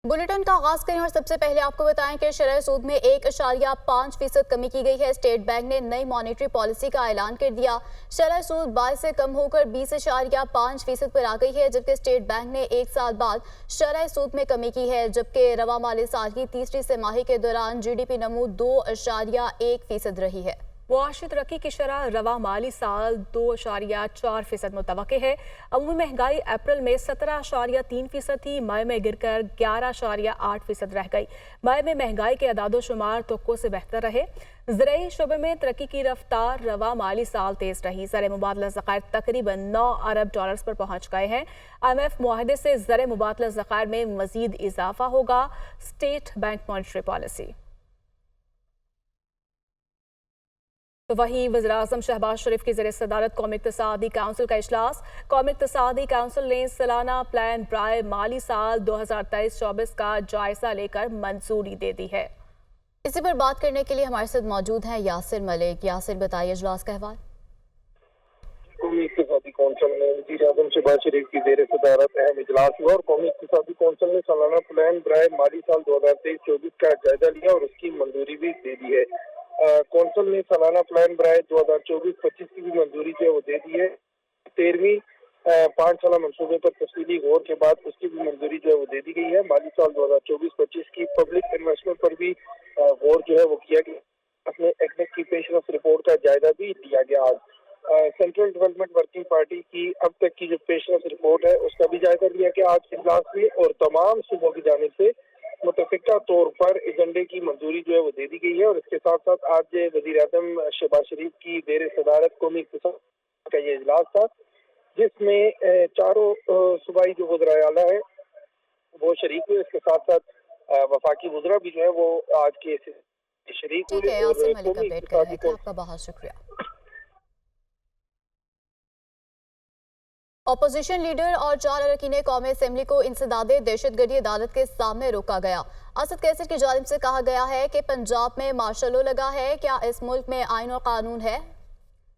Bulletin का आगाज करें और सबसे पहले आपको बताएं कि शरह सूद में 1.5% कमी की गई है। स्टेट बैंक ने नई मॉनेटरी पॉलिसी का ऐलान कर दिया। शरह सूद 22 से कम होकर 20.5% पर आ गई है, जबकि स्टेट बैंक ने एक साल बाद शरह सूद में कमी की है। जबकि रवा माली साल की तीसरी तिमाही के दौरान GDP नमू 2.1% रही है। मुआशी तरक्की की शरह रवा माली साल 2.4% मुतवक्के है। अमूमी महंगाई अप्रैल में 17.3% थी, मई में गिरकर 11.8% रह गई। मई में महंगाई के अदादोशुमार तोक्कों से बेहतर रहे। ज़राई शोबे में तरक्की की रफ्तार रवा माली साल तेज रही। ज़र मुबादला ज़खायर तकरीबन 9 अरब डॉलर्स पर पहुंच गए हैं। IMF मुआहदे से ज़र मुबादला ज़खायर में मजीद इजाफा होगा। State bank monetary policy. तो वहीं वज़ीर-ए-आज़म शहबाज शरीफ की ज़रिए सदारत कौमी इक़्तिसादी काउंसिल का इजलास। कौमी इक़्तिसादी काउंसिल ने सालाना प्लान बराए माली साल 2023-24 का जायजा लेकर मंजूरी दे दी है। इसी पर बात करने के लिए हमारे साथ मौजूद हैं यासिर मलिक। यासिर, बताइए इजलास का अहवाल। कौमी इक़्तिसादी कौंसिल ने वज़ीर-ए-आज़म शहबाज शरीफ की ज़ेर सदारत अहम इजलास हुआ और कौमी इक़्तिसादी कौंसिल ने सालाना प्लान बराए माली साल 2023-24 का जायजा लिया और उसकी मंजूरी भी दे दी है। कौंसिल ने सालाना प्लान बराए 2024-25 की भी मंजूरी जो है वो दे दी है। 13वीं 5 साल मनसूबे पर तफसीली गौर के बाद उसकी भी मंजूरी जो है वो दे दी गई है। माली साल 2024-25 की पब्लिक इन्वेस्टमेंट पर भी गौर जो है वो किया गया। अपने एक्ट की पेशरफ रिपोर्ट का जायजा भी लिया गया। आज सेंट्रल डेवलपमेंट वर्किंग पार्टी की अब तक की जो पेशरफ रिपोर्ट है उसका भी जायजा लिया गया आज इजलास में और तमाम सूबों की जानिब से मुतफिका तौर पर एजेंडे की मंजूरी जो है वो दे दी गई है। और इसके साथ साथ आज वज़ीर-ए-आज़म शहबाज शरीफ की ज़ेर सदारत कौमी इक़्तिसाद का ये इजलास था, जिसमें चारों सूबाई जो वज़राए आला है वो शरीक हुए। इसके साथ साथ वफाकी वज़रा भी जो है वो आज के शरीक ठीक है, हुए। यासिर मलिक अपडेट कर रहे थे, आपका बहुत शुक्रिया। अपोजिशन लीडर और 4 अरकान कौमी असेंबली को इंसदादे दहशतगर्दी अदालत के सामने रोका गया। असद कैसर की जानिब से कहा गया है कि पंजाब में मार्शल लॉ लगा है, क्या इस मुल्क में आइन और कानून है?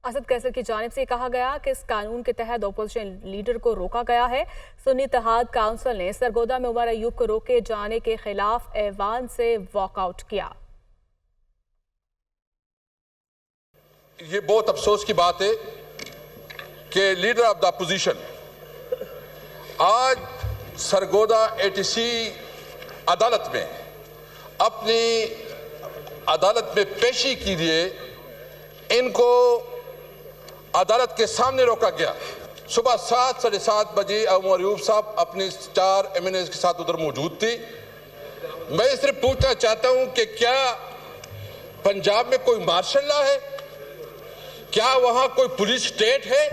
असद कैसर की जानिब से कहा गया कि इस कानून के तहत अपोजिशन लीडर को रोका गया है। सुन्नी इत्तेहाद काउंसिल ने सरगोदा में उमर अयूब को रोके जाने के खिलाफ ऐवान से वॉकआउट किया। ये बहुत अफसोस की बात है कि लीडर ऑफ द अपोजिशन आज सरगोदा ATC अदालत में अपनी अदालत में पेशी के लिए इनको अदालत के सामने रोका गया। सुबह 7 साढ़े 7 बजे उमर अयूब साहब अपने 4 MNAs के साथ उधर मौजूद थे। मैं सिर्फ पूछना चाहता हूं कि क्या पंजाब में कोई मार्शल लॉ है? क्या वहां कोई पुलिस स्टेट है?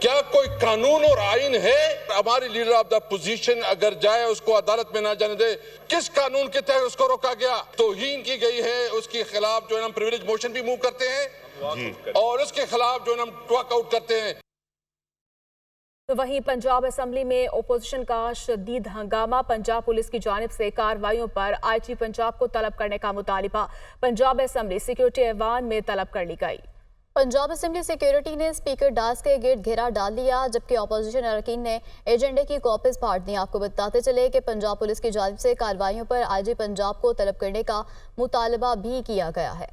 क्या कोई कानून और आइन है? हमारी लीडर ऑफ द पोजीशन अगर जाए उसको अदालत में ना जाने दे, किस कानून के तहत उसको रोका गया? तौहीन की गई है, उसके खिलाफ जो है हम प्रिविलेज मोशन भी मूव करते हैं और उसके खिलाफ जो है हम वॉकआउट करते हैं। तो वहीं पंजाब असेंबली में ओपोजिशन का शदीद हंगामा। पंजाब पुलिस की जानिब से कार्रवाइयों पर IG पंजाब को तलब करने का मुतालिबा। पंजाब असेंबली सिक्योरिटी ऐवान में तलब कर ली गई। पंजाब असेंबली सिक्योरिटी ने स्पीकर डास के गिर्द घेरा डाल लिया, जबकि अपोजिशन अरकान ने एजेंडे की कॉपीज फाड़ दी। आपको बताते चले कि पंजाब पुलिस की जानिब से कार्रवाइयों पर IG पंजाब को तलब करने का मुतालबा भी किया गया है।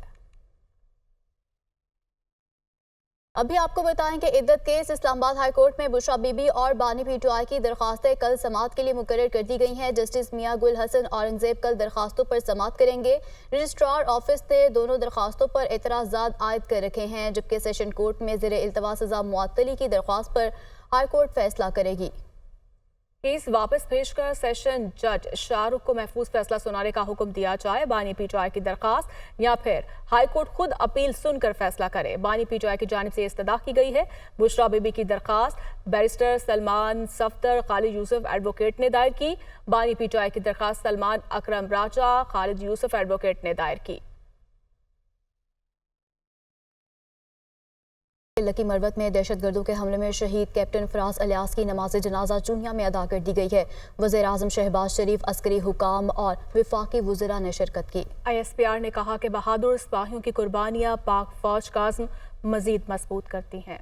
अभी आपको बताएं कि इद्दत केस इस्लामाबाद हाई कोर्ट में बुशरा बीबी और बानी PTI की दरखास्तें कल समाअत के लिए मुकर्रर कर दी गई हैं। जस्टिस मियां गुल हसन औरंगजेब कल दरखास्तों पर समाअत करेंगे। रजिस्ट्रार ऑफिस ने दोनों दरखास्तों पर एतराज़ात आयद कर रखे हैं, जबकि सेशन कोर्ट में ज़ेर इल्तवा सज़ा मुअत्तली की दरख्वास्त पर हाई कोर्ट फैसला करेगी। केस वापस भेजकर सेशन जज शाहरुख को महफूज फैसला सुनाने का हुक्म दिया जाए। बानी PTI की दरखास्त या फिर हाई कोर्ट खुद अपील सुनकर फैसला करे। बानी PTI की जानिब से इस्तदा की गई है। बुशरा बीबी की दरखास्त बैरिस्टर सलमान सफ्तर खालिद यूसुफ एडवोकेट ने दायर की। बानी PTI की दरखास्त सलमान अकरम राजा खालिद यूसुफ एडवोकेट ने दायर की। लकी मरवत में दहशतगर्दों के हमले में शहीद कैप्टन फराज अलियास की नमाज जनाजा चूनिया में अदा कर दी गई है। वज़ीर-ए-आज़म शहबाज शरीफ, अस्करी हुकाम और वफाकी वज़रा ने शिरकत की। ISPR ने कहा कि बहादुर सिपाहियों की कुर्बानियां पाक फौज का अज़्म मज़ीद मजबूत करती हैं।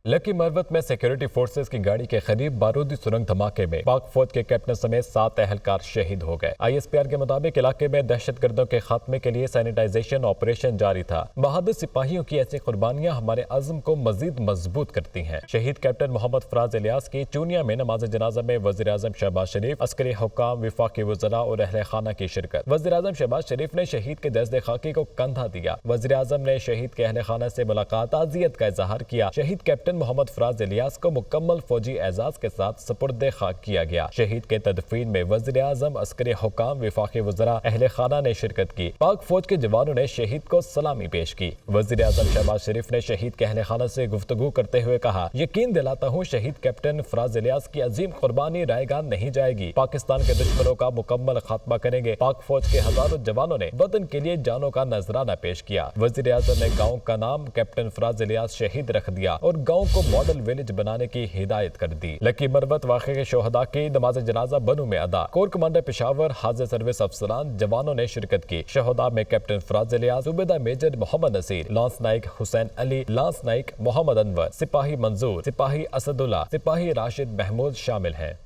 लकी मरवत में सिक्योरिटी फोर्सेस की गाड़ी के करीब बारूदी सुरंग धमाके में पाक फौज के कैप्टन समेत 7 एहलकार शहीद हो गए। ISPR के मुताबिक इलाके में दहशतगर्दों के खात्मे के लिए सैनिटाइजेशन ऑपरेशन जारी था। बहादुर सिपाहियों की ऐसी कुर्बानियां हमारे अज़्म को मजीद मजबूत करती हैं। शहीद कैप्टन मोहम्मद फराज इलियास की चूनिया में नमाज जनाजा में वज़ीर आज़म शहबाज शरीफ, अस्करी हुक्काम, विफाकी वज़रा और अहले खाना की शिरकत। वज़ीर आज़म शहबाज शरीफ ने शहीद के दस्ते खाकी को कंधा दिया। वज़ीर आज़म ने शहीद के अहले खाना से मुलाकात, ताज़ियत का इजहार किया। शहीद कैप्टन मोहम्मद फराज इलियास को मुकम्मल फौजी एजाज के साथ सपुर्दे खाक किया गया। शहीद के तदफीन में वज़ीर आज़म, अस्करी हुक्काम, विफाकी वज़रा, अहले खाना ने शिरकत की। पाक फौज के जवानों ने शहीद को सलामी पेश की। वज़ीर आज़म शहबाज शरीफ ने शहीद के अहले खाना से गुफ्तगू करते हुए कहा, यकीन दिलाता हूँ शहीद कैप्टन फराज इलियास की अजीम कुर्बानी रायगान नहीं जाएगी। पाकिस्तान के दुश्मनों का मुकम्मल खात्मा करेंगे। पाक फौज के हजारों जवानों ने वतन के लिए जानों का नजराना पेश किया। वज़ीर आज़म ने गाँव का नाम कैप्टन फराज इलियास शहीद रख दिया और गाँव को मॉडल विलेज बनाने की हिदायत कर दी। लकी मरवत वाक़े के शोहदा की नमाज जनाजा बनू में अदा। कोर कमांडर पेशावर, हाजिर सर्विस अफसरान, जवानों ने शिरकत की। शोहदा में captain Faraz Ilyas, subedar major Mohammad Nasir, lance naik Hussain Ali, lance naik Mohammad Anwar, सिपाही मंजूर, सिपाही असदुल्ला, सिपाही राशिद महमूद शामिल हैं।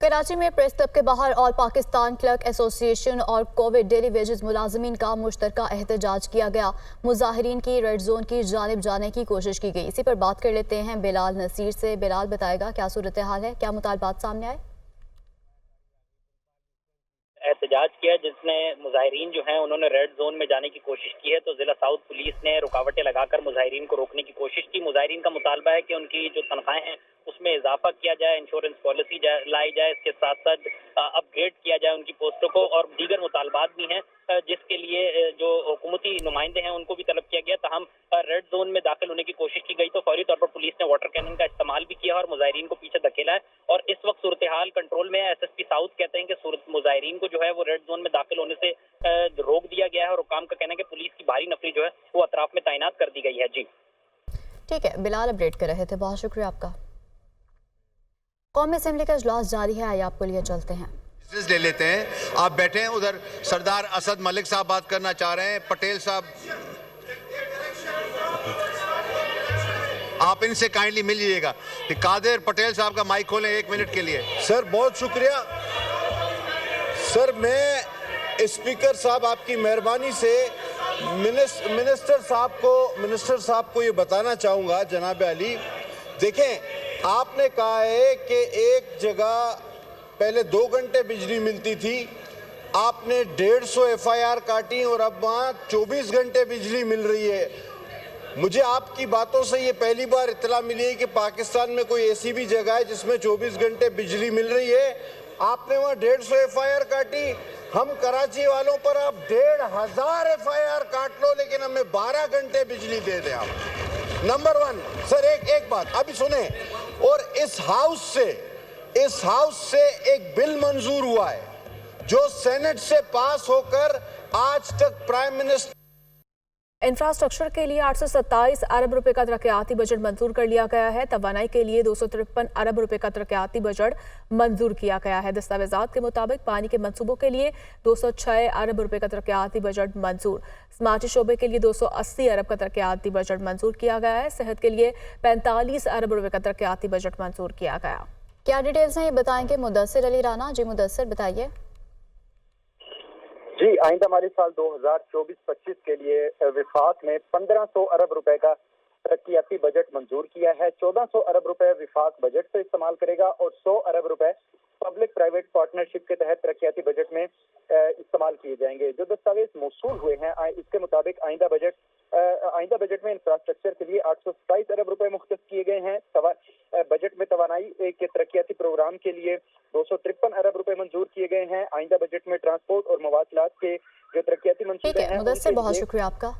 कराची में प्रेस क्लब के बाहर ऑल पाकिस्तान क्लर्क एसोसिएशन और कोविड डेली वेजेस मुलाजमीन का मुश्तरका एहतजाज किया गया। मुजाहिरीन की रेड जोन की जानिब जाने की कोशिश की गई। इसी पर बात कर लेते हैं बिलाल नसीर से। बिलाल, बताएगा क्या सूरत हाल है, क्या मुतालबात सामने आए? एहतजाज किया जिसमें मुजाहिरीन जो हैं उन्होंने रेड जोन में जाने की कोशिश की है, तो जिला साउथ पुलिस ने रुकावटें लगाकर मुजाहिरीन को रोकने की कोशिश की। मुजाहिरीन का मुतालबा है कि उनकी जो तनख्वाहें हैं उसमें इजाफा किया जाए, इंश्योरेंस पॉलिसी लाई जाए, इसके साथ साथ अपग्रेड किया जाए उनकी पोस्टों को, और दीगर मुतालबात भी हैं जिसके लिए जो हुकूमती नुमाइंदे हैं उनको भी तलब किया गया। तहम रेड जोन में दाखिल होने की कोशिश की गई तो फौरी तौर पर पुलिस ने वाटर कैनन का इस्तेमाल भी किया और मुजाहिरीन को पीछे धकेला है, और इस वक्त सूरत हाल कंट्रोल में है। SSP साउथ कहते हैं कि मुजाहिरीन को जो है वो रेड जोन में दाखिल होने से रोक दिया गया है, और हुक्काम का कहना है कि पुलिस की भारी नफरी जो है वो अतराफ में तैनात कर दी गई है। जी ठीक है, बिलाल अपडेट कर रहे थे, बहुत शुक्रिया आपका। कौमी असेंबली का इजलास जारी है, आइए आपको लिए चलते हैं। ले लेते हैं, आप बैठे हैं। उधर सरदार असद मलिक साहब बात करना चाह रहे हैं, पटेल साहब आप इनसे काइंडली मिल लीजिएगा। कादिर पटेल साहब का माइक खोलें 1 मिनट के लिए। सर बहुत शुक्रिया सर। मैं स्पीकर साहब आपकी मेहरबानी से मिनिस्टर साहब को ये बताना चाहूँगा, जनाब अली देखें, आपने कहा है कि एक जगह पहले 2 घंटे बिजली मिलती थी, आपने 150 FIR काटी और अब वहाँ 24 घंटे बिजली मिल रही है। मुझे आपकी बातों से ये पहली बार इत्तला मिली है कि पाकिस्तान में कोई ऐसी भी जगह है जिसमें 24 घंटे बिजली मिल रही है। आपने वहाँ 150 FIR काटी, हम कराची वालों पर आप 1500 FIR काट लो लेकिन हमें 12 घंटे बिजली दे दें आप। नंबर 1 सर, एक बात अभी सुने, और इस हाउस से एक बिल मंजूर हुआ है जो सेनेट से पास होकर आज तक प्राइम मिनिस्टर इंफ्रास्ट्रक्चर के लिए 827 अरब रुपए का तरक्याती बजट मंजूर कर लिया गया है। तवानाई के लिए 253 अरब रुपए का तरक्याती बजट मंजूर किया गया है। दस्तावेजात के मुताबिक पानी के मंसूबों के लिए 206 अरब रुपए का तरक्याती बजट मंजूर, स्मार्ट शोबे के लिए 280 अरब का तरक्याती बजट मंजूर किया गया है। सेहत के लिए 45 अरब रुपए का तरक्याती बजट मंजूर किया गया। क्या डिटेल्स हैं ये बताएंगे मुदस्सिर अली राना। जी मुदस्सिर, बताइए। जी, आइंदा माली साल 2024-25 के लिए विफाक ने 1500 अरब रुपए का तरक्याती बजट मंजूर किया है। 1400 अरब रुपए विफाक बजट से इस्तेमाल करेगा और 100 अरब रुपए पब्लिक प्राइवेट पार्टनरशिप के तहत तरक्याती बजट में इस्तेमाल किए जाएंगे। जो दस्तावेज मौसूल हुए हैं इसके मुताबिक आइंदा बजट में इंफ्रास्ट्रक्चर के लिए 827 अरब रुपए मुख्तस किए गए हैं। बजट में तवानाई के तरक्याती प्रोग्राम के लिए 253 अरब रुपए मंजूर किए गए हैं। आइंदा बजट में ट्रांसपोर्ट और मवासलात के जो तरक्याती मंसूबे हैं। मुदस्सिर, बहुत शुक्रिया आपका।